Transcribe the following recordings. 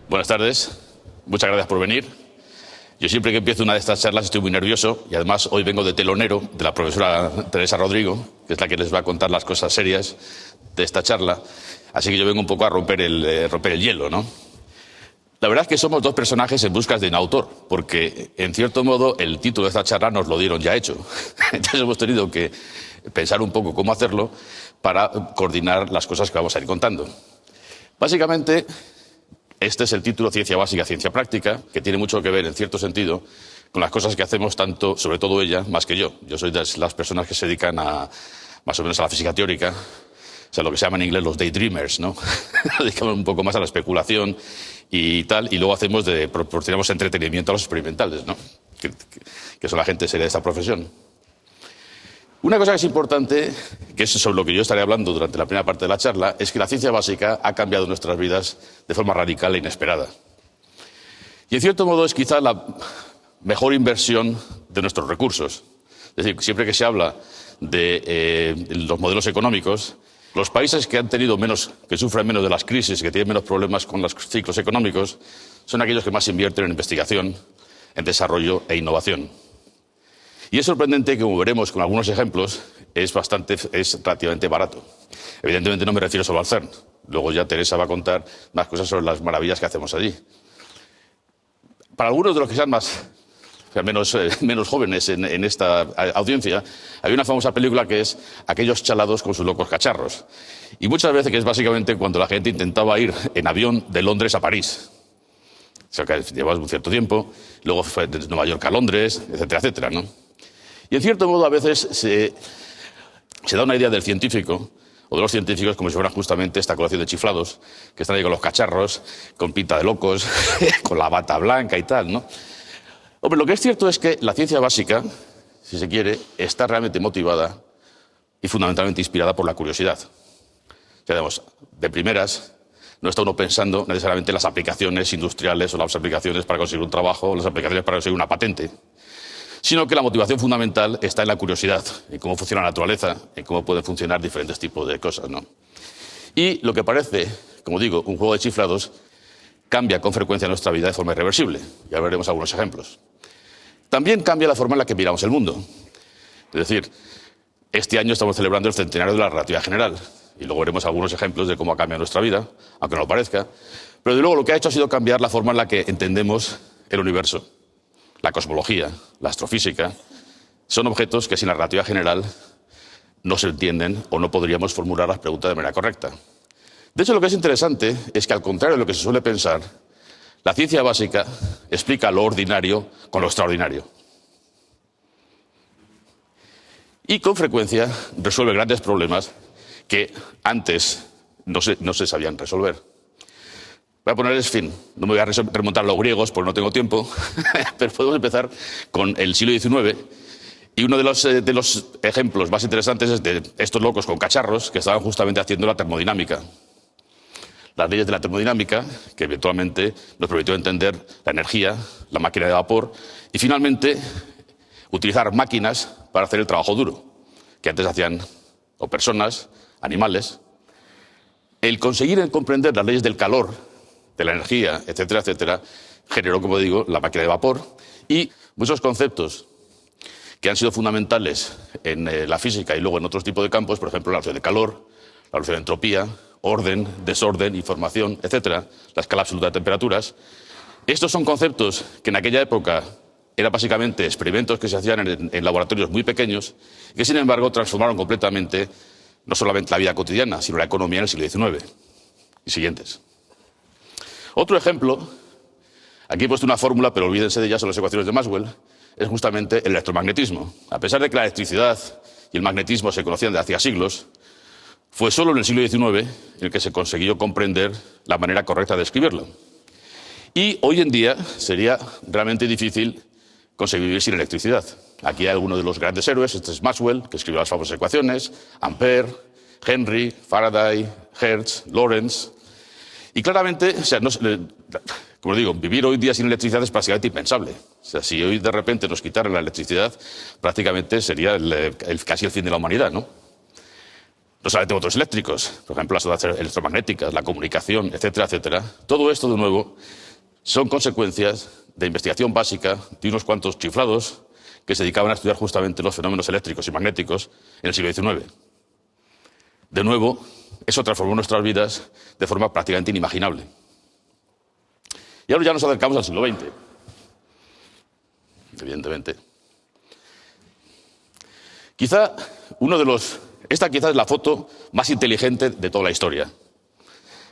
Buenas tardes, muchas gracias por venir. Yo siempre que empiezo una de estas charlas estoy muy nervioso y además hoy vengo de telonero de la profesora Teresa Rodrigo, que es la que les va a contar las cosas serias de esta charla, así que yo vengo un poco a romper el hielo, ¿no? La verdad es que somos dos personajes en busca de un autor, porque en cierto modo el título de esta charla nos lo dieron ya hecho. Entonces hemos tenido que pensar un poco cómo hacerlo para coordinar las cosas que vamos a ir contando. Básicamente, este es el título Ciencia Básica, Ciencia Práctica, que tiene mucho que ver, en cierto sentido, con las cosas que hacemos tanto, sobre todo ella, más que yo. Yo soy de las personas que se dedican más o menos a la física teórica, o sea, lo que se llama en inglés los daydreamers, ¿no? Nos dedicamos un poco más a la especulación y tal, y luego proporcionamos entretenimiento a los experimentales, ¿no? Que son la gente seria de esta profesión. Una cosa que es importante, que es sobre lo que yo estaré hablando durante la primera parte de la charla, es que la ciencia básica ha cambiado nuestras vidas de forma radical e inesperada. Y en cierto modo es quizá la mejor inversión de nuestros recursos. Es decir, siempre que se habla de los modelos económicos, los países que sufren menos de las crisis, que tienen menos problemas con los ciclos económicos, son aquellos que más invierten en investigación, en desarrollo e innovación. Y es sorprendente que, como veremos con algunos ejemplos, es relativamente barato. Evidentemente no me refiero solo al CERN. Luego ya Teresa va a contar más cosas sobre las maravillas que hacemos allí. Para algunos de los que sean menos jóvenes en esta audiencia, hay una famosa película que es Aquellos chalados con sus locos cacharros. Y muchas veces que es básicamente cuando la gente intentaba ir en avión de Londres a París. O sea, que llevaba un cierto tiempo, luego fue de Nueva York a Londres, etcétera, etcétera, ¿no? Y en cierto modo a veces se da una idea del científico, o de los científicos, como si fueran justamente esta colección de chiflados, que están ahí con los cacharros, con pinta de locos, con la bata blanca y tal, ¿no? Hombre, lo que es cierto es que la ciencia básica, si se quiere, está realmente motivada y fundamentalmente inspirada por la curiosidad. Ya digamos, de primeras, no está uno pensando necesariamente en las aplicaciones industriales o las aplicaciones para conseguir un trabajo o las aplicaciones para conseguir una patente, sino que la motivación fundamental está en la curiosidad, en cómo funciona la naturaleza, en cómo pueden funcionar diferentes tipos de cosas, ¿no? Y lo que parece, como digo, un juego de chiflados, cambia con frecuencia nuestra vida de forma irreversible. Ya veremos algunos ejemplos. También cambia la forma en la que miramos el mundo. Es decir, este año estamos celebrando el centenario de la relatividad general, y luego veremos algunos ejemplos de cómo ha cambiado nuestra vida, aunque no lo parezca. Pero de luego lo que ha hecho ha sido cambiar la forma en la que entendemos el universo. La cosmología, la astrofísica, son objetos que sin la relatividad general no se entienden o no podríamos formular las preguntas de manera correcta. De hecho, lo que es interesante es que, al contrario de lo que se suele pensar, la ciencia básica explica lo ordinario con lo extraordinario. Y con frecuencia resuelve grandes problemas que antes no se sabían resolver. Voy a ponerles fin. No me voy a remontar a los griegos porque no tengo tiempo, pero podemos empezar con el siglo XIX. Y uno de los ejemplos más interesantes es de estos locos con cacharros que estaban justamente haciendo la termodinámica. Las leyes de la termodinámica, que eventualmente nos permitió entender la energía, la máquina de vapor y finalmente utilizar máquinas para hacer el trabajo duro, que antes hacían o personas, animales. El conseguir comprender las leyes del calor, de la energía, etcétera, etcétera, generó, como digo, la máquina de vapor y muchos conceptos que han sido fundamentales en la física y luego en otros tipos de campos, por ejemplo, la relación de calor, la relación de entropía, orden, desorden, información, etcétera, la escala absoluta de temperaturas. Estos son conceptos que en aquella época eran básicamente experimentos que se hacían en laboratorios muy pequeños y que, sin embargo, transformaron completamente no solamente la vida cotidiana, sino la economía en el siglo XIX y siguientes. Otro ejemplo, aquí he puesto una fórmula, pero olvídense de ella, son las ecuaciones de Maxwell, es justamente el electromagnetismo. A pesar de que la electricidad y el magnetismo se conocían de hacía siglos, fue solo en el siglo XIX en el que se consiguió comprender la manera correcta de escribirlo. Y hoy en día sería realmente difícil conseguir vivir sin electricidad. Aquí hay algunos de los grandes héroes. Este es Maxwell, que escribió las famosas ecuaciones, Ampère, Henry, Faraday, Hertz, Lorentz. Y claramente, como digo, vivir hoy día sin electricidad es prácticamente impensable. O sea, si hoy de repente nos quitaran la electricidad, prácticamente sería casi el fin de la humanidad, ¿no? No solamente motores eléctricos, por ejemplo, las ondas electromagnéticas, la comunicación, etcétera, etcétera. Todo esto, de nuevo, son consecuencias de investigación básica de unos cuantos chiflados que se dedicaban a estudiar justamente los fenómenos eléctricos y magnéticos en el siglo XIX. De nuevo, eso transformó nuestras vidas de forma prácticamente inimaginable. Y ahora ya nos acercamos al siglo XX, evidentemente. Esta quizá es la foto más inteligente de toda la historia.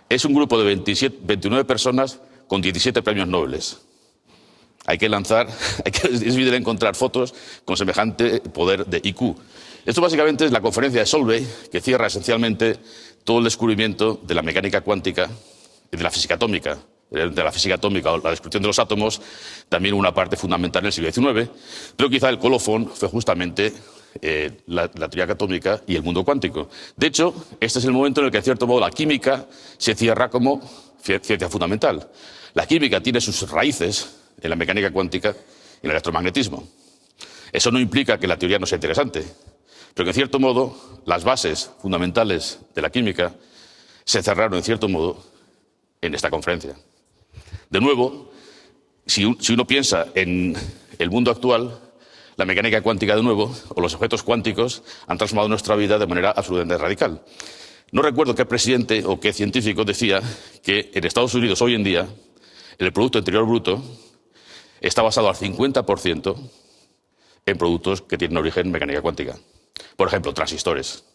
Es un grupo de 29 personas con 17 premios Nobel. Es difícil encontrar fotos con semejante poder de IQ. Esto básicamente es la conferencia de Solvay, que cierra esencialmente todo el descubrimiento de la mecánica cuántica y de la física atómica. De la física atómica o la descripción de los átomos, también una parte fundamental en el siglo XIX, pero quizá el colofón fue justamente la teoría atómica y el mundo cuántico. De hecho, este es el momento en el que, en cierto modo, la química se cierra como ciencia fundamental. La química tiene sus raíces en la mecánica cuántica y en el electromagnetismo. Eso no implica que la teoría no sea interesante, pero que, en cierto modo, las bases fundamentales de la química se cerraron, en cierto modo, en esta conferencia. De nuevo, si uno piensa en el mundo actual, la mecánica cuántica, de nuevo, o los objetos cuánticos, han transformado nuestra vida de manera absolutamente radical. No recuerdo qué presidente o qué científico decía que en Estados Unidos hoy en día el Producto Interior Bruto está basado al 50% en productos que tienen origen en mecánica cuántica. Por ejemplo, transistores,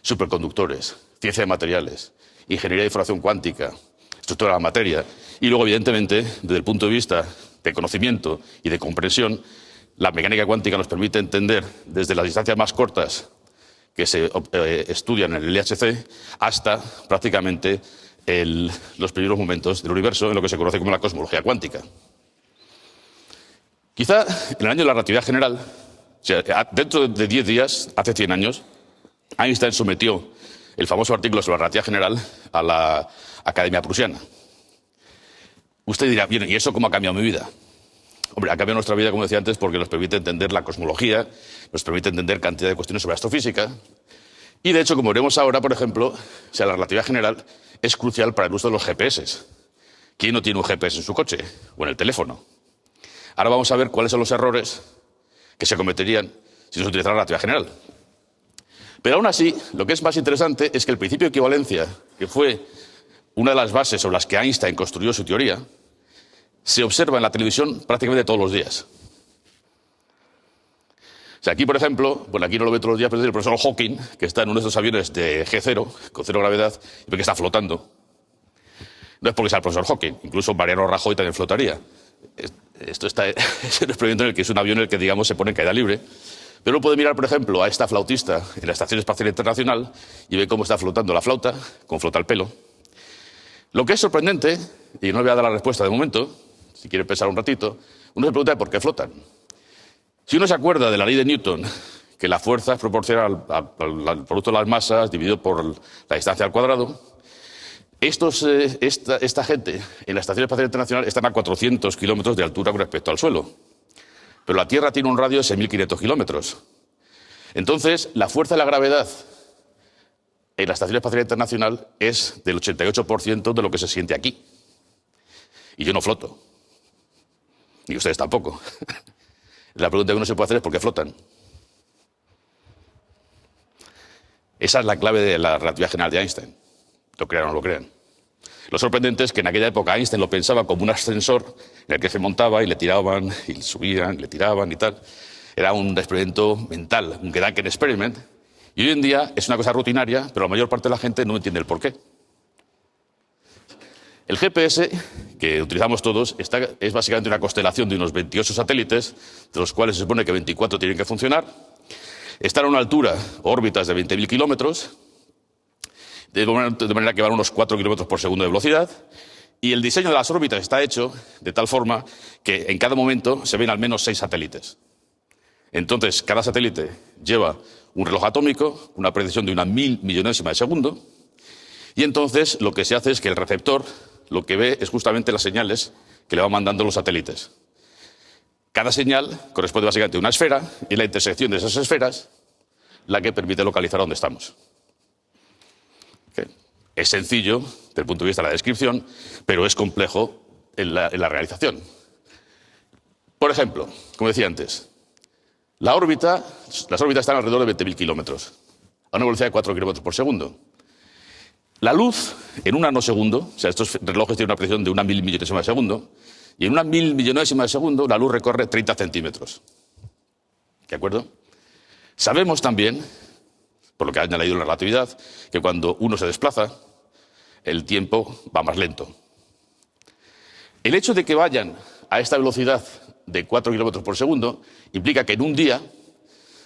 superconductores, ciencia de materiales, ingeniería de información cuántica, estructura de la materia. Y luego, evidentemente, desde el punto de vista de conocimiento y de comprensión, la mecánica cuántica nos permite entender desde las distancias más cortas que se estudian en el LHC hasta prácticamente los primeros momentos del universo en lo que se conoce como la cosmología cuántica. Quizá en el año de la relatividad general, o sea, dentro de 10 días, hace 100 años, Einstein sometió el famoso artículo sobre la relatividad general a la Academia Prusiana. Usted dirá, bien, ¿y eso cómo ha cambiado mi vida? Hombre, ha cambiado nuestra vida, como decía antes, porque nos permite entender la cosmología, nos permite entender cantidad de cuestiones sobre astrofísica. Y, de hecho, como veremos ahora, por ejemplo, o sea, la relatividad general es crucial para el uso de los GPS. ¿Quién no tiene un GPS en su coche o en el teléfono? Ahora vamos a ver cuáles son los errores que se cometerían si no se utilizara la relatividad general. Pero aún así, lo que es más interesante es que el principio de equivalencia, que fue una de las bases sobre las que Einstein construyó su teoría, se observa en la televisión prácticamente todos los días. O sea, aquí, por ejemplo, bueno, aquí no lo ve todos los días, pero es el profesor Hawking, que está en uno de estos aviones de G0, con cero gravedad, y ve que está flotando. No es porque sea el profesor Hawking, incluso Mariano Rajoy también flotaría. Esto es un experimento en el que es un avión en el que, digamos, se pone en caída libre. Pero uno puede mirar, por ejemplo, a esta flautista en la Estación Espacial Internacional y ve cómo está flotando la flauta, cómo flota el pelo. Lo que es sorprendente, y no le voy a dar la respuesta de momento, si quiere pensar un ratito, uno se pregunta por qué flotan. Si uno se acuerda de la ley de Newton, que la fuerza es proporcional al producto de las masas dividido por la distancia al cuadrado, esta gente en la Estación Espacial Internacional están a 400 kilómetros de altura con respecto al suelo. Pero la Tierra tiene un radio de 6.500 kilómetros. Entonces, la fuerza de la gravedad en la Estación Espacial Internacional es del 88% de lo que se siente aquí. Y yo no floto. Y ustedes tampoco. La pregunta que uno se puede hacer es ¿por qué flotan? Esa es la clave de la relatividad general de Einstein. Lo crean o no lo crean. Lo sorprendente es que en aquella época Einstein lo pensaba como un ascensor en el que se montaba y le tiraban, y subían, y le tiraban y tal. Era un experimento mental, un Gedanken experiment. Y hoy en día es una cosa rutinaria, pero la mayor parte de la gente no entiende el porqué. El GPS, que utilizamos todos, es básicamente una constelación de unos 28 satélites, de los cuales se supone que 24 tienen que funcionar. Están a una altura, órbitas de 20.000 kilómetros, de manera que van a unos 4 kilómetros por segundo de velocidad. Y el diseño de las órbitas está hecho de tal forma que en cada momento se ven al menos 6 satélites. Entonces, cada satélite lleva un reloj atómico, una precisión de una 1.000 millonésima de segundo, y entonces lo que se hace es que el receptor lo que ve es justamente las señales que le van mandando los satélites. Cada señal corresponde básicamente a una esfera, y la intersección de esas esferas la que permite localizar dónde estamos. ¿Okay? Es sencillo desde el punto de vista de la descripción, pero es complejo en la realización. Por ejemplo, como decía antes, las órbitas están alrededor de 20.000 kilómetros, a una velocidad de 4 kilómetros por segundo. La luz, en un nanosegundo, o sea, estos relojes tienen una precisión de una 1000 millonésima de segundo, y en una 1000 millonésima de segundo la luz recorre 30 centímetros. ¿De acuerdo? Sabemos también, por lo que ha añadido la relatividad, que cuando uno se desplaza, el tiempo va más lento. El hecho de que vayan a esta velocidad de 4 kilómetros por segundo implica que en un día,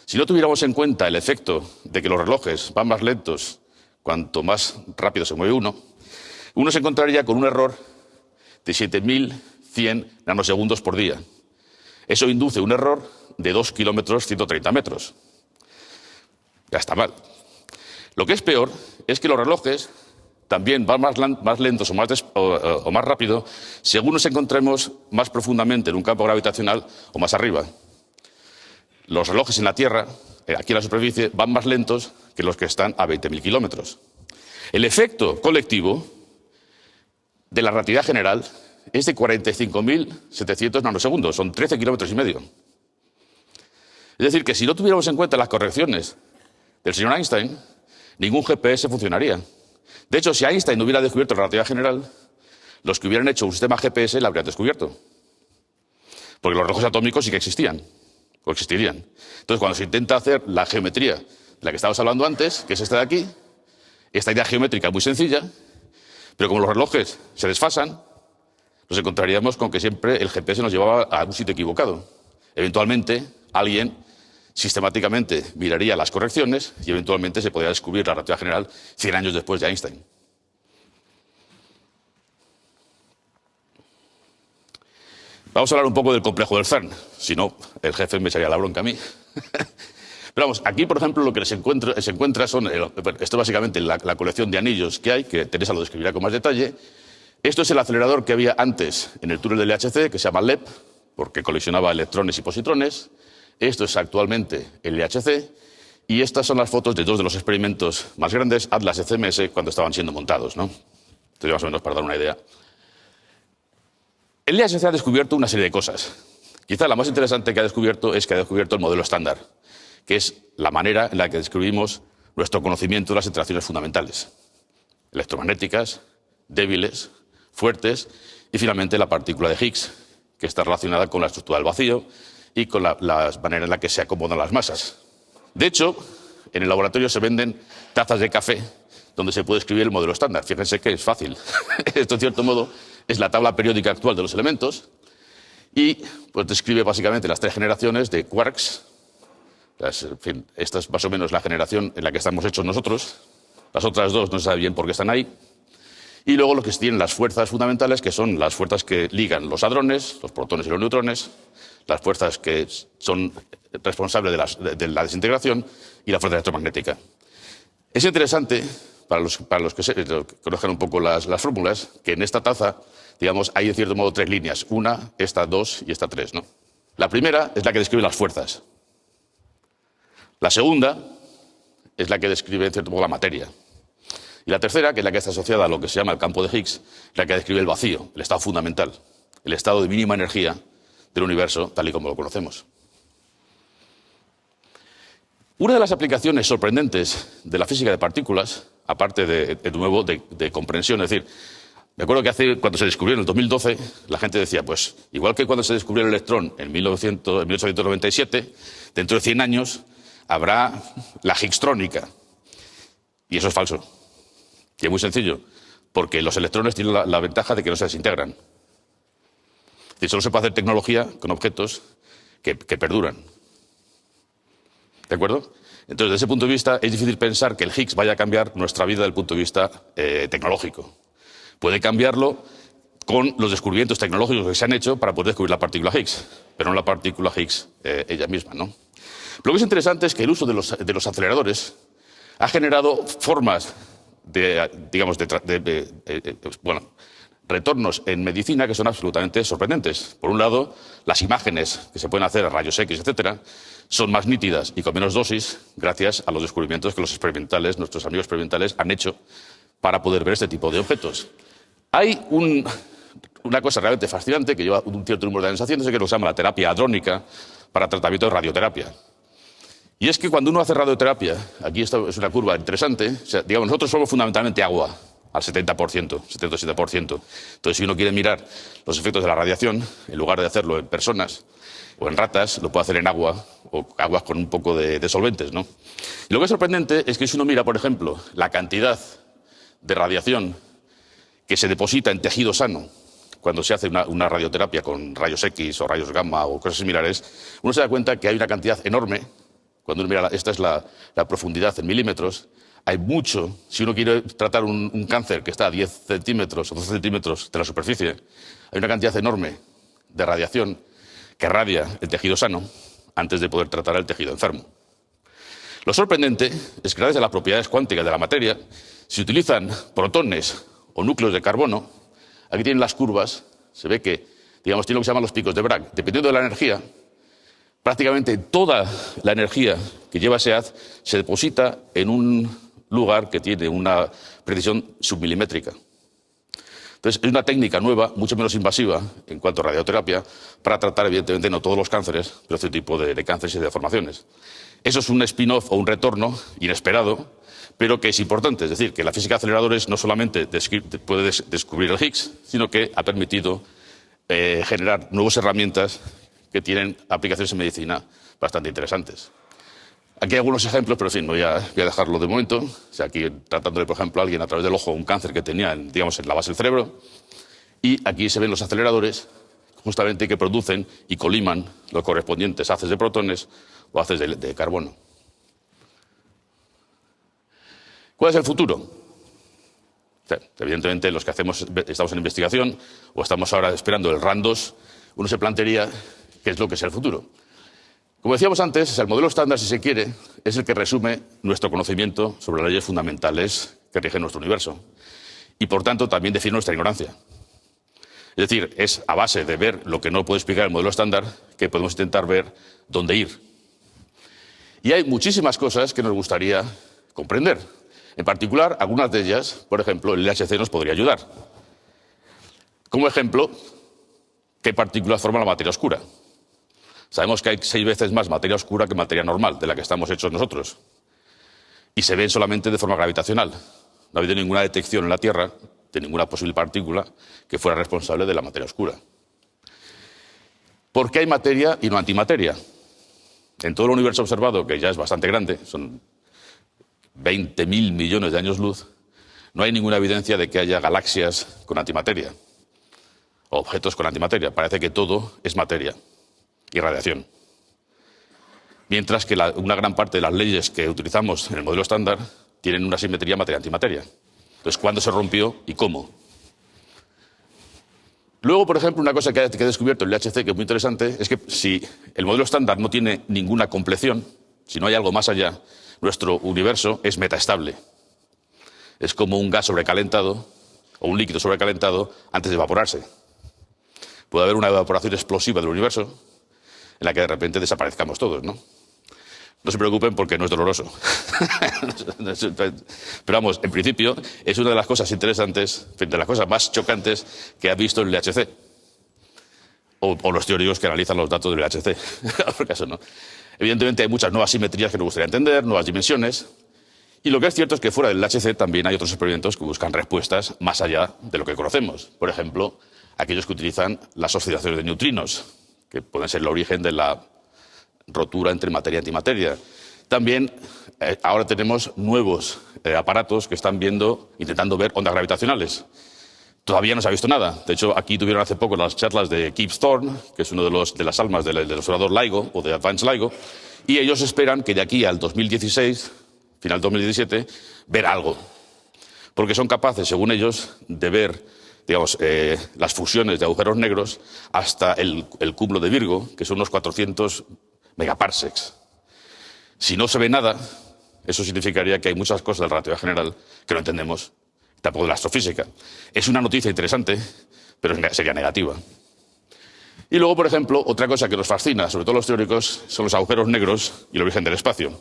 si no tuviéramos en cuenta el efecto de que los relojes van más lentos cuanto más rápido se mueve uno se encontraría con un error de 7.100 nanosegundos por día. Eso induce un error de 2 kilómetros 130 metros. Ya está mal. Lo que es peor es que los relojes también van más lentos o más rápido según nos encontremos más profundamente en un campo gravitacional o más arriba. Los relojes en la Tierra, aquí en la superficie, van más lentos que los que están a 20.000 kilómetros. El efecto colectivo de la relatividad general es de 45.700 nanosegundos, son 13 kilómetros y medio. Es decir, que si no tuviéramos en cuenta las correcciones del señor Einstein, ningún GPS funcionaría. De hecho, si Einstein no hubiera descubierto la relatividad general, los que hubieran hecho un sistema GPS la habrían descubierto. Porque los relojes atómicos sí que existían, o existirían. Entonces, cuando se intenta hacer la geometría de la que estábamos hablando antes, que es esta de aquí, esta idea geométrica muy sencilla, pero como los relojes se desfasan, nos encontraríamos con que siempre el GPS nos llevaba a un sitio equivocado. Eventualmente, alguien sistemáticamente miraría las correcciones y eventualmente se podría descubrir la relatividad general 100 años después de Einstein. Vamos a hablar un poco del complejo del CERN, si no, el jefe me echaría la bronca a mí. Pero vamos, aquí, por ejemplo, lo que se encuentra son, esto es básicamente la colección de anillos que hay, que Teresa lo describirá con más detalle. Esto es el acelerador que había antes en el túnel del LHC, que se llama LEP, porque colisionaba electrones y positrones. Esto es actualmente el LHC, y estas son las fotos de dos de los experimentos más grandes, Atlas y CMS, cuando estaban siendo montados, ¿no? Entonces, más o menos para dar una idea. El LHC ha descubierto una serie de cosas. Quizá la más interesante que ha descubierto es que ha descubierto el modelo estándar, que es la manera en la que describimos nuestro conocimiento de las interacciones fundamentales, electromagnéticas, débiles, fuertes, y finalmente la partícula de Higgs, que está relacionada con la estructura del vacío y con la manera en la que se acomodan las masas. De hecho, en el laboratorio se venden tazas de café donde se puede escribir el modelo estándar. Fíjense que es fácil. Esto, en cierto modo, es la tabla periódica actual de los elementos y pues, describe básicamente las tres generaciones de quarks. En fin, esta es más o menos la generación en la que estamos hechos nosotros. Las otras dos no se sabe bien por qué están ahí. Y luego los que tienen las fuerzas fundamentales, que son las fuerzas que ligan los hadrones, los protones y los neutrones, las fuerzas que son responsables de la desintegración y la fuerza electromagnética. Es interesante, para los que conozcan un poco las fórmulas, que en esta taza, digamos, hay en cierto modo tres líneas. Una, esta 2 y esta 3, ¿no? La primera es la que describe las fuerzas. La segunda es la que describe en cierto modo la materia. Y la tercera, que es la que está asociada a lo que se llama el campo de Higgs, es la que describe el vacío, el estado fundamental, el estado de mínima energía del universo tal y como lo conocemos. Una de las aplicaciones sorprendentes de la física de partículas, aparte de nuevo de comprensión, es decir, me acuerdo que cuando se descubrió en el 2012, la gente decía, pues igual que cuando se descubrió el electrón en 1897, dentro de 100 años habrá la Higgstrónica. Y eso es falso. Y es muy sencillo, porque los electrones tienen la ventaja de que no se desintegran. Es decir, solo se puede hacer tecnología con objetos que perduran. ¿De acuerdo? Entonces, desde ese punto de vista, es difícil pensar que el Higgs vaya a cambiar nuestra vida desde el punto de vista tecnológico. Puede cambiarlo con los descubrimientos tecnológicos que se han hecho para poder descubrir la partícula Higgs, pero no la partícula Higgs ella misma, ¿no? Lo que es interesante es que el uso de los aceleradores ha generado formas retornos en medicina que son absolutamente sorprendentes. Por un lado, las imágenes que se pueden hacer a rayos X, etcétera, son más nítidas y con menos dosis gracias a los descubrimientos que nuestros amigos experimentales han hecho para poder ver este tipo de objetos. Hay una cosa realmente fascinante que lleva un cierto número de años haciéndose, que es lo que se llama la terapia hadrónica para tratamiento de radioterapia. Y es que cuando uno hace radioterapia, aquí esta es una curva interesante, o sea, digamos, nosotros somos fundamentalmente agua, al 70%, 77%. Entonces, si uno quiere mirar los efectos de la radiación, en lugar de hacerlo en personas o en ratas, lo puede hacer en agua, o aguas con un poco de solventes, ¿no? Y lo que es sorprendente es que si uno mira, por ejemplo, la cantidad de radiación que se deposita en tejido sano cuando se hace una radioterapia con rayos X o rayos gamma o cosas similares, uno se da cuenta que hay una cantidad enorme. Cuando uno mira, esta es la profundidad en milímetros, hay mucho. Si uno quiere tratar un cáncer que está a 10 centímetros o 12 centímetros de la superficie, hay una cantidad enorme de radiación que radia el tejido sano antes de poder tratar el tejido enfermo. Lo sorprendente es que gracias a las propiedades cuánticas de la materia, si utilizan protones o núcleos de carbono, aquí tienen las curvas, se ve que, digamos, tiene lo que se llaman los picos de Bragg. Dependiendo de la energía, prácticamente toda la energía que lleva ese haz se deposita en un lugar que tiene una precisión submilimétrica. Entonces, es una técnica nueva, mucho menos invasiva en cuanto a radioterapia, para tratar, evidentemente, no todos los cánceres, pero este tipo de cánceres y de deformaciones. Eso es un spin-off o un retorno inesperado, pero que es importante. Es decir, que la física de aceleradores no solamente puede descubrir el Higgs, sino que ha permitido generar nuevas herramientas que tienen aplicaciones en medicina bastante interesantes. Aquí hay algunos ejemplos, pero en fin, voy a dejarlo de momento. O sea, aquí tratándole, por ejemplo, a alguien a través del ojo un cáncer que tenía, digamos, en la base del cerebro. Y aquí se ven los aceleradores, justamente, que producen y coliman los correspondientes haces de protones o haces de carbono. ¿Cuál es el futuro? O sea, evidentemente, los que estamos en investigación o estamos ahora esperando el RAN 2, uno se plantearía qué es lo que es el futuro. Como decíamos antes, el modelo estándar, si se quiere, es el que resume nuestro conocimiento sobre las leyes fundamentales que rigen nuestro universo y, por tanto, también define nuestra ignorancia. Es decir, es a base de ver lo que no puede explicar el modelo estándar que podemos intentar ver dónde ir. Y hay muchísimas cosas que nos gustaría comprender. En particular, algunas de ellas, por ejemplo, el LHC nos podría ayudar. Como ejemplo, ¿qué partículas forman la materia oscura? Sabemos que hay 6 veces más materia oscura que materia normal, de la que estamos hechos nosotros. Y se ven solamente de forma gravitacional. No ha habido ninguna detección en la Tierra de ninguna posible partícula que fuera responsable de la materia oscura. ¿Por qué hay materia y no antimateria? En todo el universo observado, que ya es bastante grande, son 20.000 millones de años luz, no hay ninguna evidencia de que haya galaxias con antimateria o objetos con antimateria. Parece que todo es materia y radiación. Mientras que una gran parte de las leyes que utilizamos en el modelo estándar tienen una simetría materia-antimateria. Entonces, ¿cuándo se rompió y cómo? Luego, por ejemplo, una cosa que ha descubierto el LHC que es muy interesante es que si el modelo estándar no tiene ninguna compleción, si no hay algo más allá, nuestro universo es metaestable. Es como un gas sobrecalentado o un líquido sobrecalentado antes de evaporarse. Puede haber una evaporación explosiva del universo en la que de repente desaparezcamos todos, ¿no? No se preocupen porque no es doloroso. Pero vamos, en principio, es una de las cosas interesantes, de las cosas más chocantes que ha visto el LHC. O los teóricos que analizan los datos del LHC. Por caso, no. Evidentemente hay muchas nuevas simetrías que nos gustaría entender, nuevas dimensiones. Y lo que es cierto es que fuera del LHC también hay otros experimentos que buscan respuestas más allá de lo que conocemos. Por ejemplo, aquellos que utilizan las oscilaciones de neutrinos, que pueden ser el origen de la rotura entre materia y antimateria. También ahora tenemos nuevos aparatos que están intentando ver ondas gravitacionales. Todavía no se ha visto nada. De hecho, aquí tuvieron hace poco las charlas de Kip Thorne, que es uno de las almas del observador LIGO o de Advanced LIGO, y ellos esperan que de aquí al 2016, final 2017, ver algo. Porque son capaces, según ellos, de ver, digamos, las fusiones de agujeros negros hasta el cúmulo de Virgo, que son unos 400 megaparsecs. Si no se ve nada, eso significaría que hay muchas cosas de la relatividad general que no entendemos, tampoco de la astrofísica. Es una noticia interesante, pero sería negativa. Y luego, por ejemplo, otra cosa que nos fascina, sobre todo los teóricos, son los agujeros negros y el origen del espacio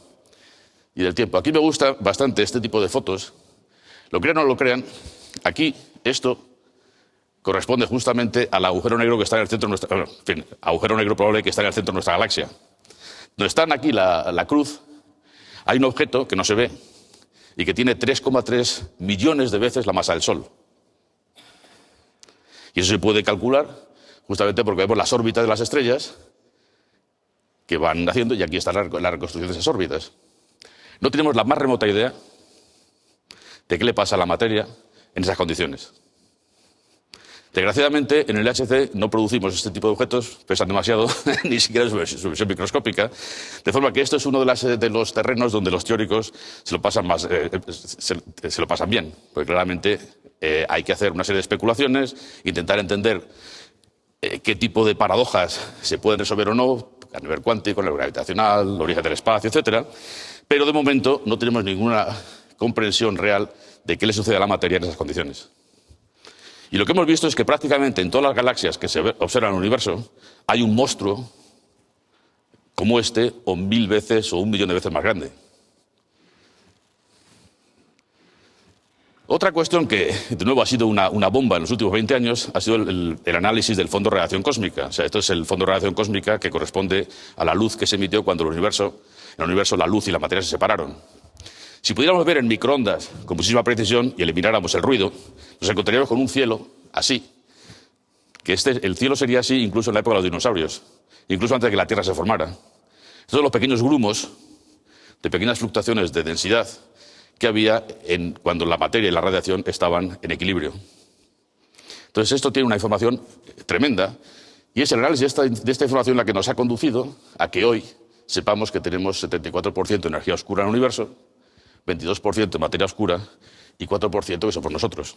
y del tiempo. Aquí me gusta bastante este tipo de fotos, Lo crean o no lo crean, aquí esto corresponde justamente al agujero negro que está en el centro de nuestra... Bueno, en fin, agujero negro probable que está en el centro de nuestra galaxia. Donde está aquí la cruz, hay un objeto que no se ve y que tiene 3,3 millones de veces la masa del Sol. Y eso se puede calcular justamente porque vemos las órbitas de las estrellas que van haciendo, y aquí está la reconstrucción de esas órbitas. No tenemos la más remota idea de qué le pasa a la materia en esas condiciones. Desgraciadamente, en el LHC no producimos este tipo de objetos, pesan demasiado, ni siquiera su visión microscópica, de forma que esto es uno de los terrenos donde los teóricos se lo pasan bien, porque claramente hay que hacer una serie de especulaciones, intentar entender qué tipo de paradojas se pueden resolver o no, a nivel cuántico, a nivel gravitacional, el origen del espacio, etc. Pero de momento no tenemos ninguna comprensión real de qué le sucede a la materia en esas condiciones. Y lo que hemos visto es que prácticamente en todas las galaxias que se observan en el universo hay un monstruo como este, o 1000 veces o 1 millón de veces más grande. Otra cuestión que, de nuevo, ha sido una bomba en los últimos 20 años ha sido el análisis del fondo de radiación cósmica. O sea, esto es el fondo de radiación cósmica que corresponde a la luz que se emitió cuando en el universo la luz y la materia se separaron. Si pudiéramos ver en microondas con muchísima precisión y elimináramos el ruido, nos encontraríamos con un cielo así, que el cielo sería así incluso en la época de los dinosaurios, incluso antes de que la Tierra se formara. Estos son los pequeños grumos de pequeñas fluctuaciones de densidad que había cuando la materia y la radiación estaban en equilibrio. Entonces esto tiene una información tremenda, y es el análisis de esta información la que nos ha conducido a que hoy sepamos que tenemos 74% de energía oscura en el universo, 22% de materia oscura y 4% que somos nosotros.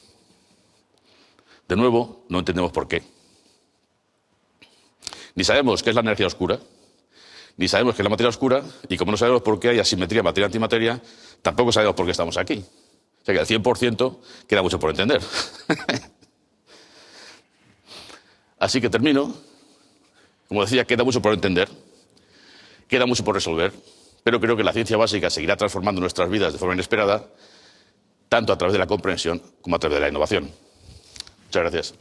De nuevo, no entendemos por qué. Ni sabemos qué es la energía oscura, ni sabemos qué es la materia oscura, y como no sabemos por qué hay asimetría materia-antimateria, tampoco sabemos por qué estamos aquí. O sea que al 100% queda mucho por entender. Así que termino. Como decía, queda mucho por entender, queda mucho por resolver, pero creo que la ciencia básica seguirá transformando nuestras vidas de forma inesperada, tanto a través de la comprensión como a través de la innovación. Muchas gracias.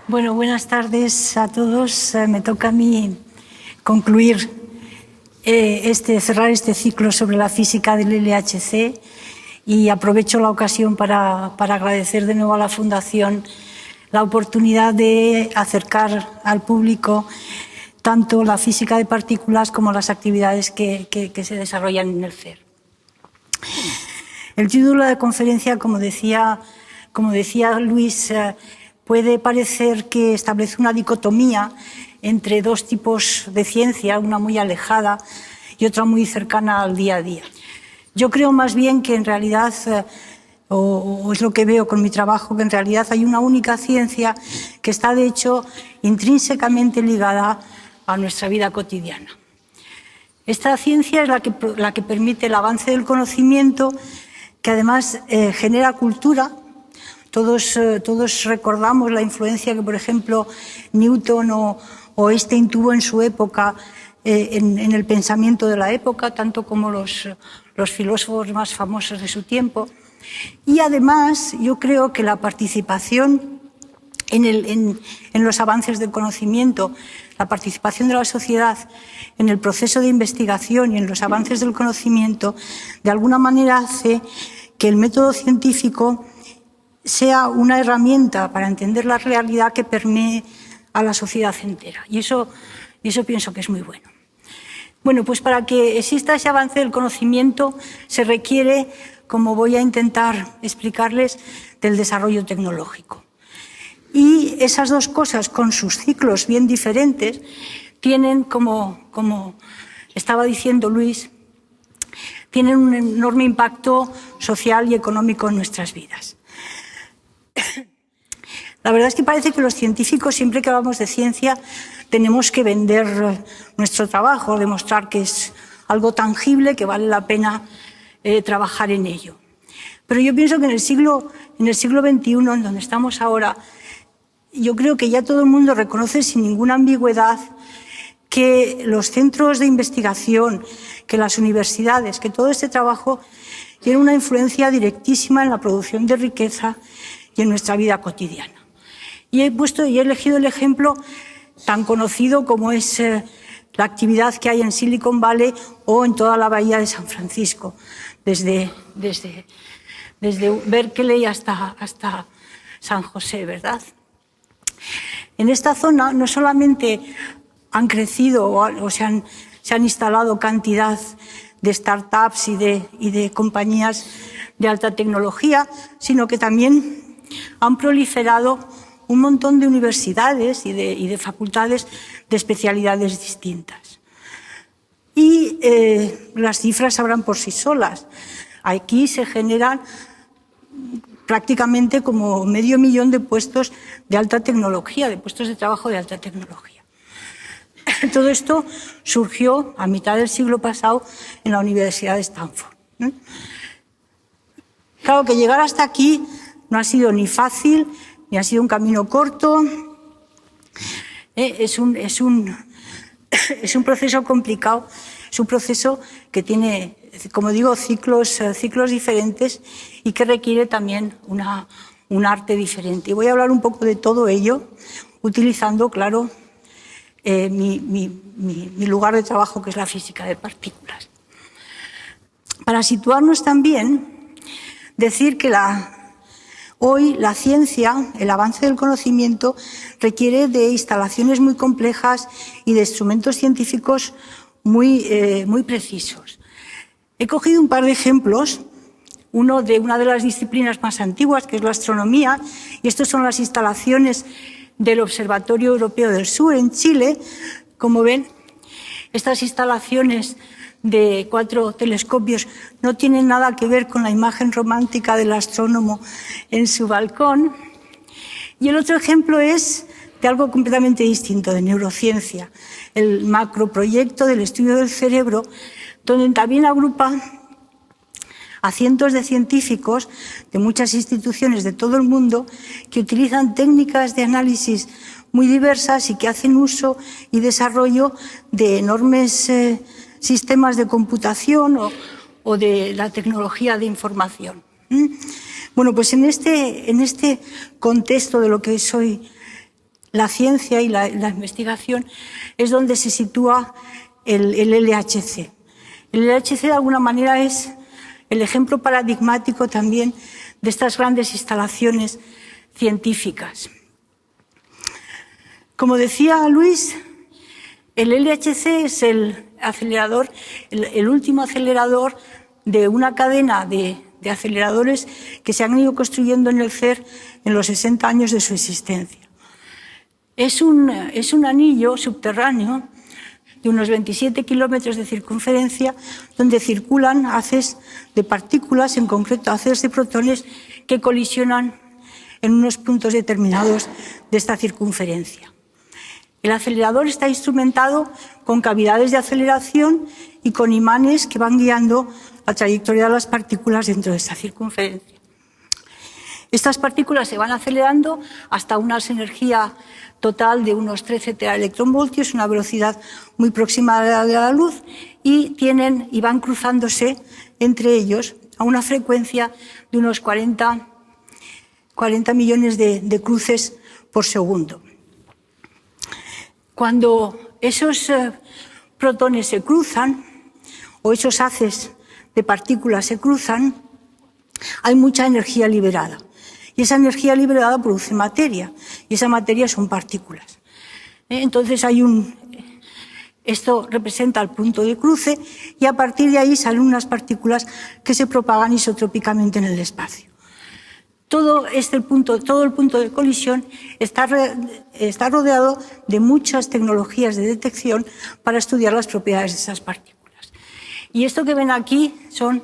Bueno, buenas tardes a todos. Me toca a mí concluir cerrar este ciclo sobre la física del LHC, y aprovecho la ocasión para agradecer de nuevo a la Fundación la oportunidad de acercar al público tanto la física de partículas como las actividades que se desarrollan en el CERN. El título de la conferencia, como decía Luis, puede parecer que establece una dicotomía entre dos tipos de ciencia, una muy alejada y otra muy cercana al día a día. Yo creo más bien que en realidad, o es lo que veo con mi trabajo, que en realidad hay una única ciencia que está de hecho intrínsecamente ligada a nuestra vida cotidiana. Esta ciencia es la que permite el avance del conocimiento, que además genera cultura. Todos recordamos la influencia que, por ejemplo, Newton o Einstein tuvo en su época en el pensamiento de la época, tanto como los filósofos más famosos de su tiempo. Y además yo creo que la participación en los avances del conocimiento, la participación de la sociedad en el proceso de investigación y en los avances del conocimiento, de alguna manera hace que el método científico sea una herramienta para entender la realidad que permee a la sociedad entera. Y eso pienso que es muy bueno. Bueno, pues para que exista ese avance del conocimiento se requiere, como voy a intentar explicarles, del desarrollo tecnológico. Y esas dos cosas, con sus ciclos bien diferentes, tienen, como estaba diciendo Luis, tienen un enorme impacto social y económico en nuestras vidas. La verdad es que parece que los científicos, siempre que hablamos de ciencia, tenemos que vender nuestro trabajo, demostrar que es algo tangible, que vale la pena trabajar en ello. Pero yo pienso que en el siglo XXI, en donde estamos ahora, yo creo que ya todo el mundo reconoce sin ninguna ambigüedad que los centros de investigación, que las universidades, que todo este trabajo tiene una influencia directísima en la producción de riqueza y en nuestra vida cotidiana. Y he elegido el ejemplo tan conocido como es la actividad que hay en Silicon Valley o en toda la bahía de San Francisco, desde Berkeley hasta San José, ¿verdad? En esta zona no solamente han crecido o se han instalado cantidad de startups y de compañías de alta tecnología, sino que también han proliferado un montón de universidades y de facultades de especialidades distintas. Y las cifras hablan por sí solas. Aquí se generan prácticamente como 500.000 de puestos de alta tecnología, de puestos de trabajo de alta tecnología. Todo esto surgió a mitad del siglo pasado en la Universidad de Stanford. Claro que llegar hasta aquí no ha sido ni fácil, ni ha sido un camino corto. Es un proceso complicado, es un proceso que tiene, como digo, ciclos diferentes y que requiere también un arte diferente. Y voy a hablar un poco de todo ello, utilizando, claro, mi lugar de trabajo, que es la física de partículas. Para situarnos también, decir que hoy la ciencia, el avance del conocimiento, requiere de instalaciones muy complejas y de instrumentos científicos muy precisos. He cogido un par de ejemplos, uno de una de las disciplinas más antiguas, que es la astronomía, y estas son las instalaciones del Observatorio Europeo del Sur en Chile. Como ven, estas instalaciones de 4 telescopios no tienen nada que ver con la imagen romántica del astrónomo en su balcón. Y el otro ejemplo es de algo completamente distinto, de neurociencia, el macroproyecto del estudio del cerebro, donde también agrupa a cientos de científicos de muchas instituciones de todo el mundo que utilizan técnicas de análisis muy diversas y que hacen uso y desarrollo de enormes sistemas de computación o de la tecnología de información. Bueno, pues en este contexto de lo que es hoy la ciencia y la investigación es donde se sitúa el LHC. El LHC de alguna manera es el ejemplo paradigmático también de estas grandes instalaciones científicas. Como decía Luis, el LHC es el último acelerador de una cadena de aceleradores que se han ido construyendo en el CERN en los 60 años de su existencia. Es un anillo subterráneo de unos 27 kilómetros de circunferencia, donde circulan haces de partículas, en concreto haces de protones, que colisionan en unos puntos determinados de esta circunferencia. El acelerador está instrumentado con cavidades de aceleración y con imanes que van guiando la trayectoria de las partículas dentro de esta circunferencia. Estas partículas se van acelerando hasta una energía total de unos 13 teraelectronvoltios, una velocidad muy próxima a la luz, y van cruzándose entre ellos a una frecuencia de unos 40 millones de cruces por segundo. Cuando esos protones se cruzan, o esos haces de partículas se cruzan, hay mucha energía liberada. Y esa energía liberada produce materia, y esa materia son partículas. Entonces esto representa el punto de cruce, y a partir de ahí salen unas partículas que se propagan isotrópicamente en el espacio. Todo el punto de colisión está rodeado de muchas tecnologías de detección para estudiar las propiedades de esas partículas. Y esto que ven aquí son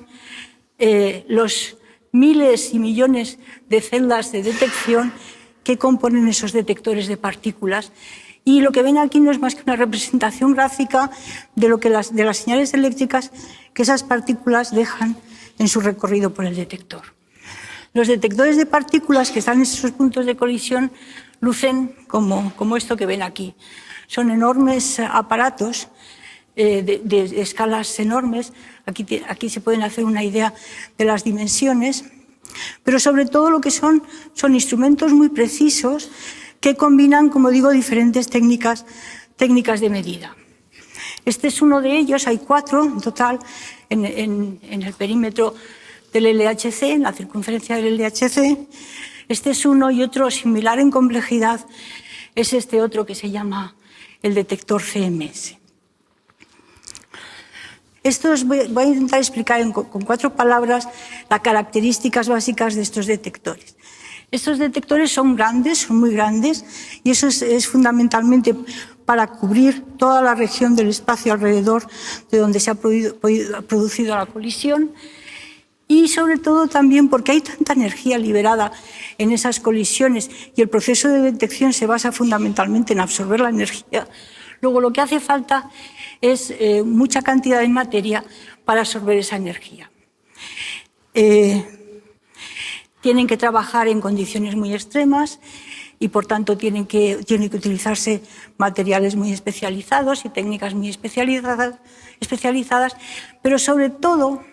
los miles y millones de celdas de detección que componen esos detectores de partículas. Y lo que ven aquí no es más que una representación gráfica de las señales eléctricas que esas partículas dejan en su recorrido por el detector. Los detectores de partículas que están en esos puntos de colisión lucen como esto que ven aquí. Son enormes aparatos de escalas enormes. Aquí se pueden hacer una idea de las dimensiones, pero sobre todo lo que son instrumentos muy precisos que combinan, como digo, diferentes técnicas de medida. Este es uno de ellos, hay 4 en total en el perímetro del LHC, en la circunferencia del LHC. Este es uno, y otro similar en complejidad es este otro que se llama el detector CMS. Esto os voy a intentar explicar con 4 palabras las características básicas de estos detectores. Estos detectores son grandes, son muy grandes, y eso es fundamentalmente para cubrir toda la región del espacio alrededor de donde se ha producido la colisión, y sobre todo también porque hay tanta energía liberada en esas colisiones y el proceso de detección se basa fundamentalmente en absorber la energía. Luego lo que hace falta es mucha cantidad de materia para absorber esa energía. Tienen que trabajar en condiciones muy extremas y por tanto tienen que utilizarse materiales muy especializados y técnicas muy especializadas, pero sobre todo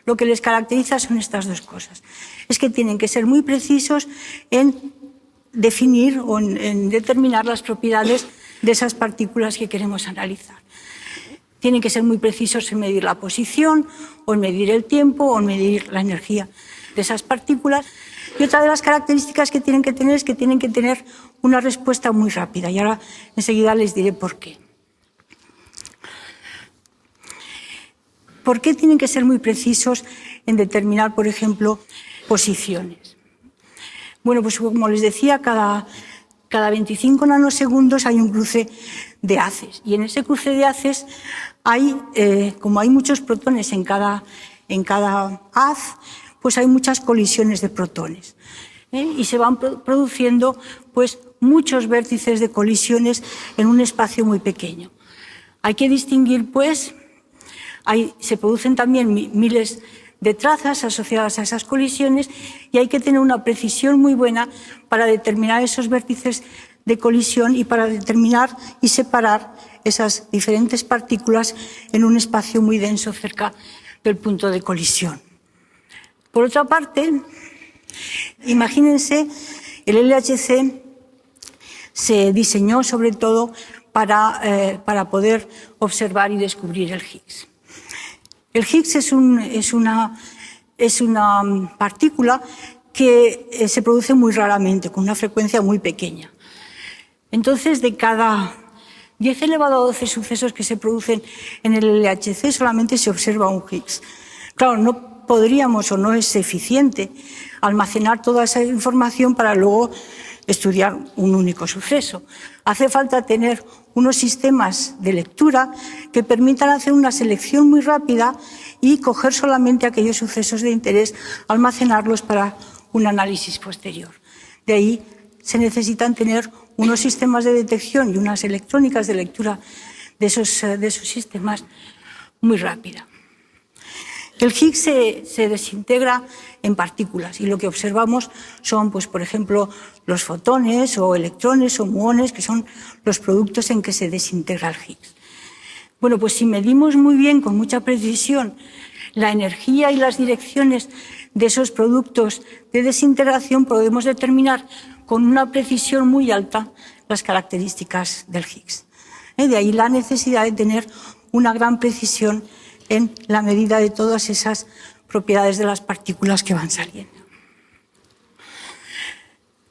lo que les caracteriza son estas 2 cosas. Es que tienen que ser muy precisos en definir o en determinar las propiedades de esas partículas que queremos analizar. Tienen que ser muy precisos en medir la posición, o en medir el tiempo, o en medir la energía de esas partículas. Y otra de las características que tienen que tener es que tienen que tener una respuesta muy rápida. Y ahora enseguida les diré por qué. ¿Por qué tienen que ser muy precisos en determinar, por ejemplo, posiciones? Bueno, pues como les decía, cada 25 nanosegundos hay un cruce de haces. Y en ese cruce de haces como hay muchos protones en cada haz, pues hay muchas colisiones de protones. Y se van produciendo pues, muchos vértices de colisiones en un espacio muy pequeño. Hay que distinguir, pues, se producen también miles de trazas asociadas a esas colisiones y hay que tener una precisión muy buena para determinar esos vértices de colisión y para determinar y separar esas diferentes partículas en un espacio muy denso cerca del punto de colisión. Por otra parte, imagínense, el LHC se diseñó sobre todo para poder observar y descubrir el Higgs. El Higgs es una partícula que se produce muy raramente, con una frecuencia muy pequeña. Entonces, de cada 10 elevado a 12 sucesos que se producen en el LHC, solamente se observa un Higgs. Claro, no podríamos o no es eficiente almacenar toda esa información para luego estudiar un único suceso. Hace falta tener unos sistemas de lectura que permitan hacer una selección muy rápida y coger solamente aquellos sucesos de interés, almacenarlos para un análisis posterior. De ahí se necesitan tener unos sistemas de detección y unas electrónicas de lectura de esos sistemas muy rápida. El Higgs se desintegra en partículas y lo que observamos son, pues, por ejemplo, los fotones o electrones o muones, que son los productos en que se desintegra el Higgs. Bueno, pues si medimos muy bien, con mucha precisión, la energía y las direcciones de esos productos de desintegración, podemos determinar con una precisión muy alta las características del Higgs. De ahí la necesidad de tener una gran precisión en la medida de todas esas propiedades de las partículas que van saliendo.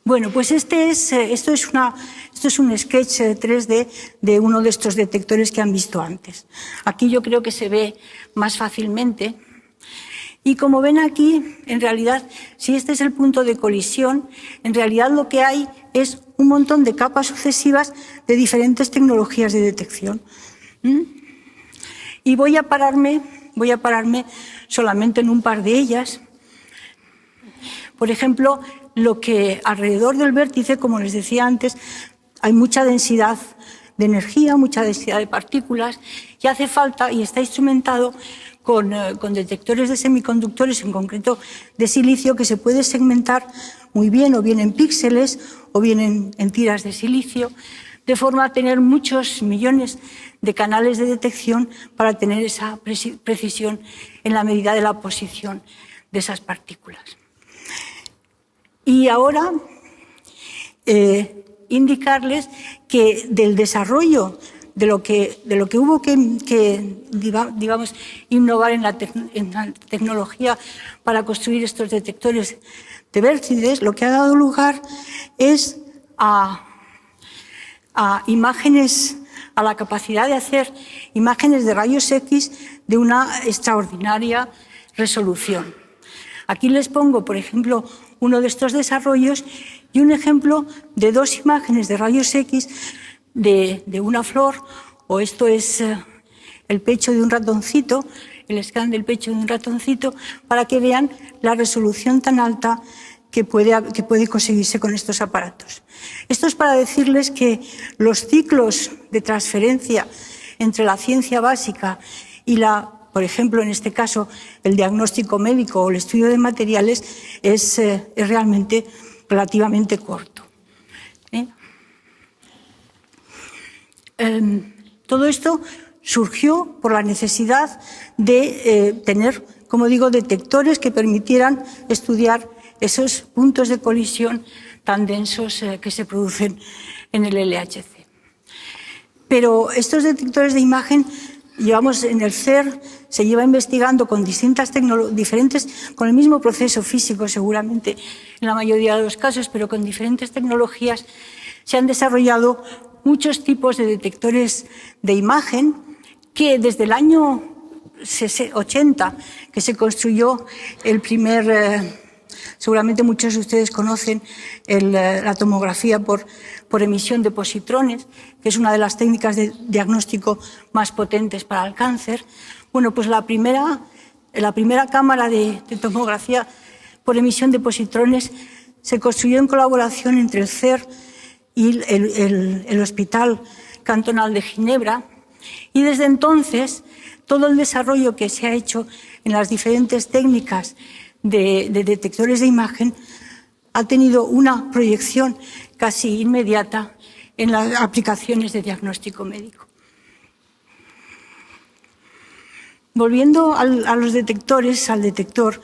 Bueno, pues esto es un sketch 3D de uno de estos detectores que han visto antes. Aquí yo creo que se ve más fácilmente. Y como ven aquí, en realidad, si este es el punto de colisión, en realidad lo que hay es un montón de capas sucesivas de diferentes tecnologías de detección. Y voy a pararme solamente en un par de ellas. Por ejemplo, lo que alrededor del vértice, como les decía antes, hay mucha densidad de energía, mucha densidad de partículas, y hace falta, y está instrumentado con detectores de semiconductores, en concreto de silicio, que se puede segmentar muy bien, o bien en píxeles, o bien en tiras de silicio, de forma a tener muchos millones de canales de detección para tener esa precisión en la medida de la posición de esas partículas. Y ahora indicarles que del desarrollo de lo que hubo que digamos, innovar en la tecnología para construir estos detectores de Vértices, lo que ha dado lugar es a imágenes, a la capacidad de hacer imágenes de rayos X de una extraordinaria resolución. Aquí les pongo, por ejemplo, uno de estos desarrollos y un ejemplo de dos imágenes de rayos X de una flor, o esto es el pecho de un ratoncito, el scan del pecho de un ratoncito, para que vean la resolución tan alta que puede conseguirse con estos aparatos. Esto es para decirles que los ciclos de transferencia entre la ciencia básica y por ejemplo, en este caso, el diagnóstico médico o el estudio de materiales es realmente relativamente corto. Todo esto surgió por la necesidad de tener, como digo, detectores que permitieran estudiar esos puntos de colisión tan densos que se producen en el LHC. Pero estos detectores de imagen, llevamos en el CERN, se lleva investigando con diferentes, con el mismo proceso físico seguramente en la mayoría de los casos, pero con diferentes tecnologías, se han desarrollado muchos tipos de detectores de imagen que desde el año 80, que se construyó el primer, seguramente muchos de ustedes conocen la tomografía por emisión de positrones, que es una de las técnicas de diagnóstico más potentes para el cáncer. Bueno, pues la primera cámara de tomografía por emisión de positrones se construyó en colaboración entre el CERN y el Hospital Cantonal de Ginebra, y desde entonces todo el desarrollo que se ha hecho en las diferentes técnicas de detectores de imagen ha tenido una proyección casi inmediata en las aplicaciones de diagnóstico médico. Volviendo a los detectores, al detector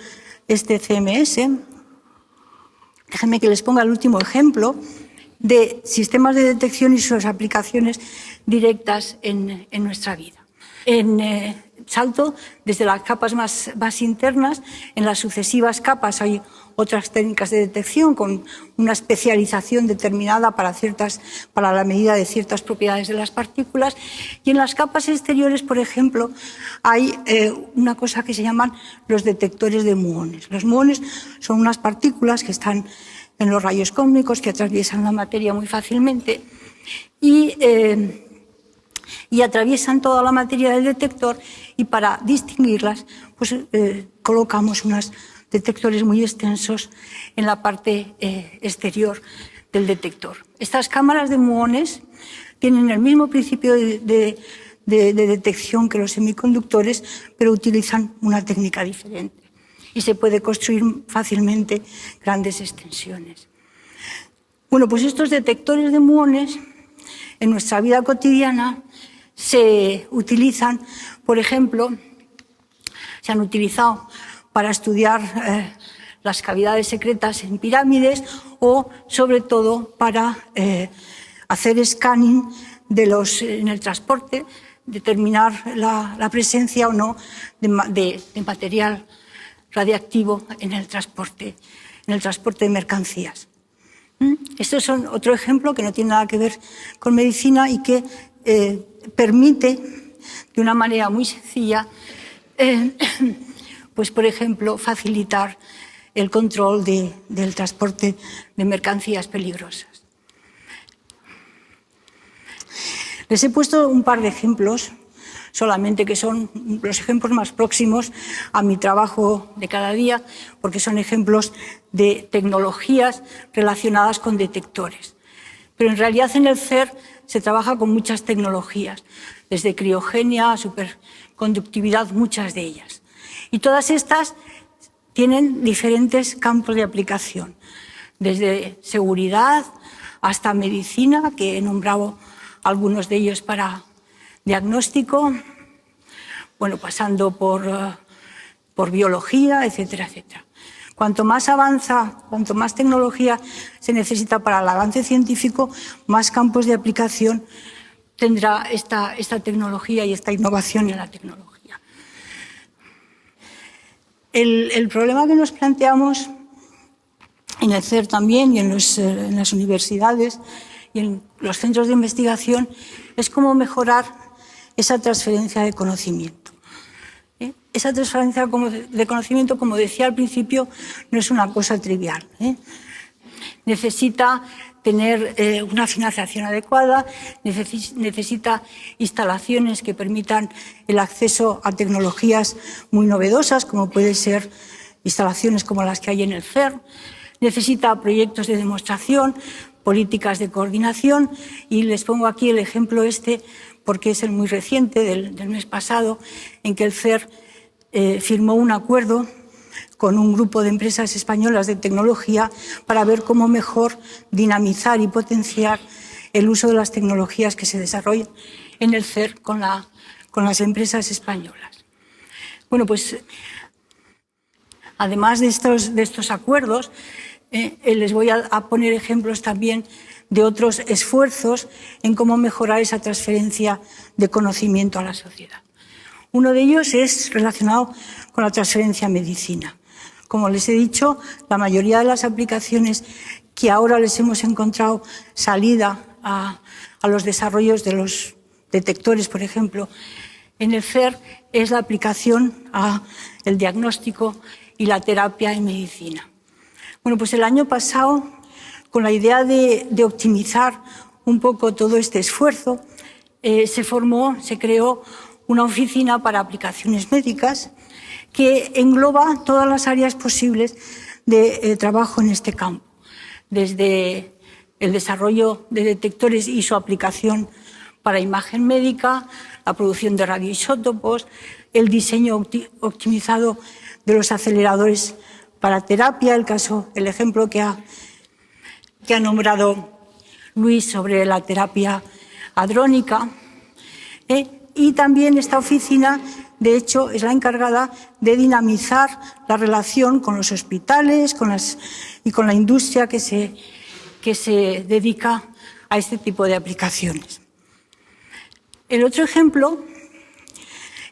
CMS, déjenme que les ponga el último ejemplo de sistemas de detección y sus aplicaciones directas en nuestra vida. Salto desde las capas más internas, en las sucesivas capas hay otras técnicas de detección con una especialización determinada para la medida de ciertas propiedades de las partículas, y en las capas exteriores, por ejemplo, hay una cosa que se llaman los detectores de muones. Los muones son unas partículas que están en los rayos cósmicos, que atraviesan la materia muy fácilmente y atraviesan toda la materia del detector, y para distinguirlas pues, colocamos unos detectores muy extensos en la parte exterior del detector. Estas cámaras de muones tienen el mismo principio de detección que los semiconductores, pero utilizan una técnica diferente y se puede construir fácilmente grandes extensiones. Bueno, pues estos detectores de muones en nuestra vida cotidiana se utilizan, por ejemplo, se han utilizado para estudiar las cavidades secretas en pirámides, o sobre todo para hacer scanning en el transporte, determinar la presencia o no de material radiactivo en el transporte de mercancías. Estos son otro ejemplo que no tiene nada que ver con medicina y que permite de una manera muy sencilla, pues por ejemplo, facilitar el control del transporte de mercancías peligrosas. Les he puesto un par de ejemplos, solamente que son los ejemplos más próximos a mi trabajo de cada día, porque son ejemplos de tecnologías relacionadas con detectores. Pero en realidad en el CERN se trabaja con muchas tecnologías, desde criogenia, superconductividad, muchas de ellas. Y todas estas tienen diferentes campos de aplicación, desde seguridad hasta medicina, que he nombrado algunos de ellos para diagnóstico, bueno, pasando por biología, etcétera, etcétera. Cuanto más avanza, cuanto más tecnología se necesita para el avance científico, más campos de aplicación tendrá esta tecnología y esta innovación en la tecnología. El problema que nos planteamos en el CERN también y en las universidades y en los centros de investigación es cómo mejorar esa transferencia de conocimiento. Esa transferencia de conocimiento, como decía al principio, no es una cosa trivial. Necesita tener una financiación adecuada, necesita instalaciones que permitan el acceso a tecnologías muy novedosas, como pueden ser instalaciones como las que hay en el CERN, necesita proyectos de demostración, políticas de coordinación, y les pongo aquí el ejemplo porque es el muy reciente del mes pasado, en que el CERN firmó un acuerdo con un grupo de empresas españolas de tecnología para ver cómo mejor dinamizar y potenciar el uso de las tecnologías que se desarrollan en el CERN con las empresas españolas. Bueno, pues además de estos acuerdos, les voy a poner ejemplos también de otros esfuerzos en cómo mejorar esa transferencia de conocimiento a la sociedad. Uno de ellos es relacionado con la transferencia a medicina. Como les he dicho, la mayoría de las aplicaciones que ahora les hemos encontrado salida a los desarrollos de los detectores, por ejemplo, en el CERN, es la aplicación al diagnóstico y la terapia en medicina. Bueno, pues el año pasado, con la idea de optimizar un poco todo este esfuerzo, se creó una oficina para aplicaciones médicas que engloba todas las áreas posibles de trabajo en este campo, desde el desarrollo de detectores y su aplicación para imagen médica, la producción de radioisótopos, el diseño optimizado de los aceleradores para terapia, el ejemplo que ha nombrado Luis sobre la terapia hadrónica. Y también esta oficina, de hecho, es la encargada de dinamizar la relación con los hospitales y con la industria que se dedica a este tipo de aplicaciones. El otro ejemplo,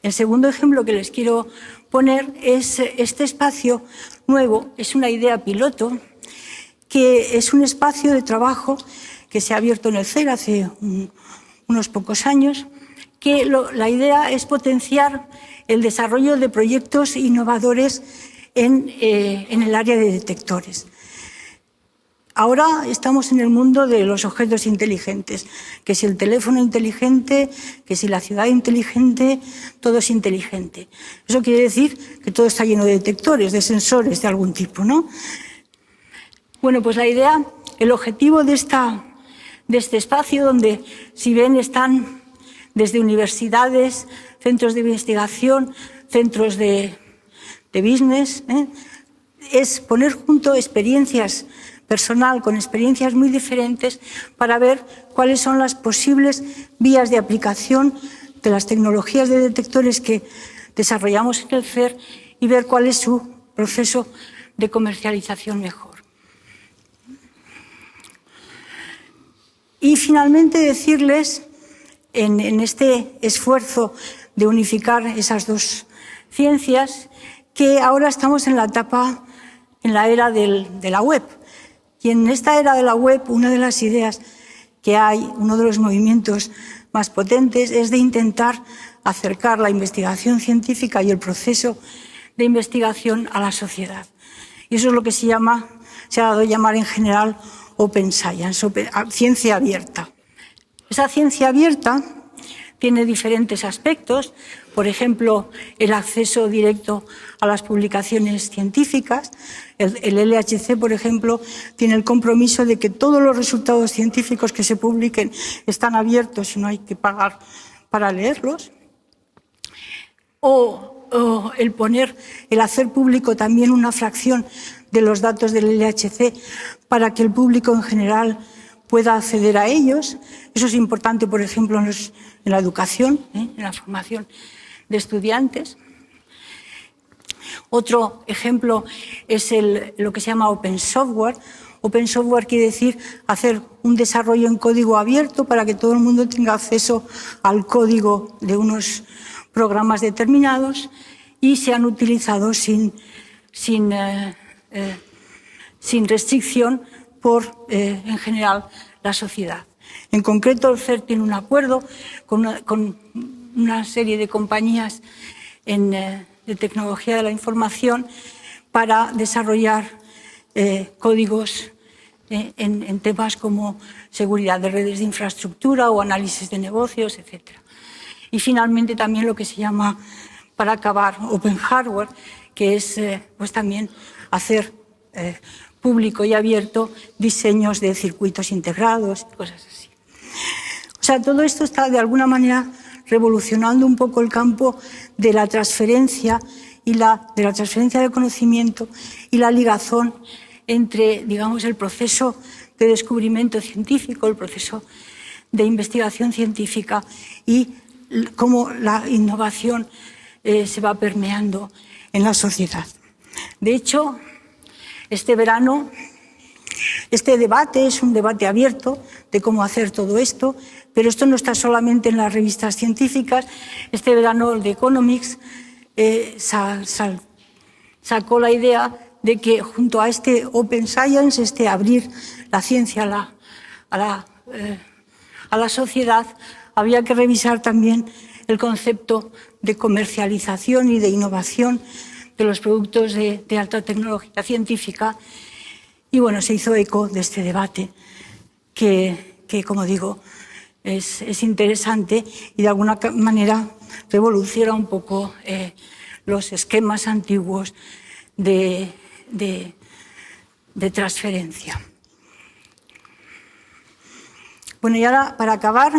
el segundo ejemplo que les quiero poner es este espacio nuevo, es una idea piloto, que es un espacio de trabajo que se ha abierto en el CERN hace unos pocos años, que la idea es potenciar el desarrollo de proyectos innovadores en el área de detectores. Ahora estamos en el mundo de los objetos inteligentes, que si el teléfono inteligente, que si la ciudad inteligente, todo es inteligente. Eso quiere decir que todo está lleno de detectores, de sensores de algún tipo, ¿no? Bueno, pues el objetivo de este espacio, donde, si ven, están desde universidades, centros de investigación, centros de business, es poner junto experiencias personal con experiencias muy diferentes para ver cuáles son las posibles vías de aplicación de las tecnologías de detectores que desarrollamos en el CERN y ver cuál es su proceso de comercialización mejor. Y finalmente decirles, en este esfuerzo de unificar esas dos ciencias, que ahora estamos en la era de la web. Y en esta era de la web, una de las ideas que hay, uno de los movimientos más potentes, es de intentar acercar la investigación científica y el proceso de investigación a la sociedad. Y eso es lo que se ha dado a llamar en general Open Science, ciencia abierta. Esa ciencia abierta tiene diferentes aspectos, por ejemplo, el acceso directo a las publicaciones científicas. El LHC, por ejemplo, tiene el compromiso de que todos los resultados científicos que se publiquen están abiertos y no hay que pagar para leerlos. O el hacer público también una fracción de los datos del LHC para que el público en general pueda acceder a ellos. Eso es importante, por ejemplo, en la educación, en la formación de estudiantes. Otro ejemplo es lo que se llama Open Software. Open Software quiere decir hacer un desarrollo en código abierto para que todo el mundo tenga acceso al código de unos programas determinados y sean utilizados sin restricción por, en general, la sociedad. En concreto, el CERT tiene un acuerdo con una serie de compañías de tecnología de la información para desarrollar códigos en temas como seguridad de redes de infraestructura o análisis de negocios, etc. Y finalmente también lo que se llama, para acabar, Open Hardware, que es pues también hacer público y abierto diseños de circuitos integrados y cosas así. O sea, todo esto está de alguna manera revolucionando un poco el campo de la transferencia de conocimiento y la ligazón entre, digamos, el proceso de descubrimiento científico, el proceso de investigación científica y cómo la innovación se va permeando en la sociedad. De hecho, este verano, este debate es un debate abierto de cómo hacer todo esto, pero esto no está solamente en las revistas científicas. Este verano el The Economics sacó la idea de que junto a este Open Science, este abrir la ciencia a la sociedad, había que revisar también el concepto de comercialización y de innovación de los productos de alta tecnología científica. Y bueno, se hizo eco de este debate que como digo, es interesante y de alguna manera revoluciona un poco los esquemas antiguos de transferencia. Bueno, y ahora, para acabar,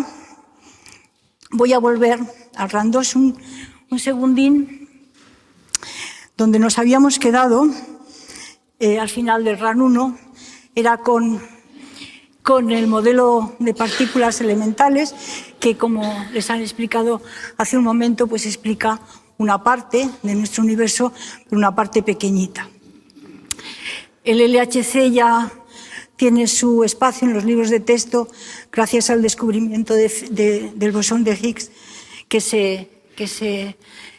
voy a volver al RAN 2 un segundín, donde nos habíamos quedado al final del RAN 1, era con el modelo de partículas elementales, que, como les han explicado hace un momento, pues explica una parte de nuestro universo, pero una parte pequeñita. El LHC ya tiene su espacio en los libros de texto gracias al descubrimiento del bosón de Higgs que se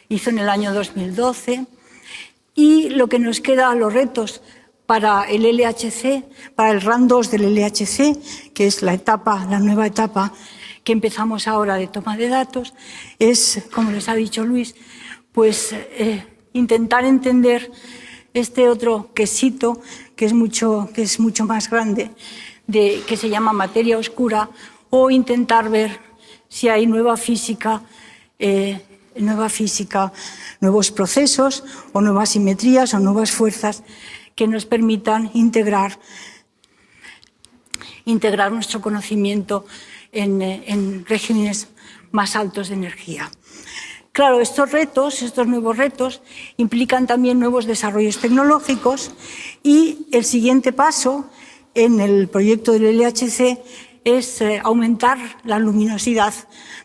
hizo en el año 2012. Y lo que nos queda, los retos para el LHC, para el RAN 2 del LHC, que es la nueva etapa que empezamos ahora de toma de datos, es, como les ha dicho Luis, pues intentar entender este otro quesito que es mucho más grande, que se llama materia oscura, o intentar ver si hay nueva física, nuevos procesos o nuevas simetrías o nuevas fuerzas que nos permitan integrar nuestro conocimiento en regímenes más altos de energía. Claro, estos nuevos retos, implican también nuevos desarrollos tecnológicos y el siguiente paso en el proyecto del LHC es aumentar la luminosidad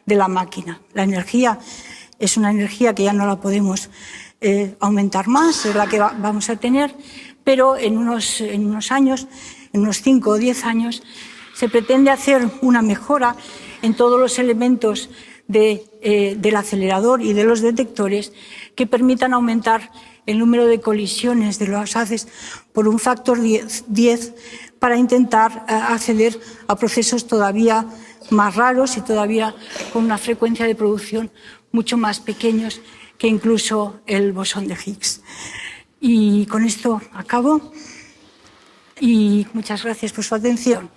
de la máquina. La energía es una energía que ya no la podemos aumentar más, es la que vamos a tener, pero en unos años, en unos 5 o 10 años, se pretende hacer una mejora en todos los elementos del acelerador y de los detectores que permitan aumentar el número de colisiones de los haces por un factor 10 para intentar acceder a procesos todavía más raros y todavía con una frecuencia de producción mucho más pequeños que incluso el bosón de Higgs. Y con esto acabo y muchas gracias por su atención.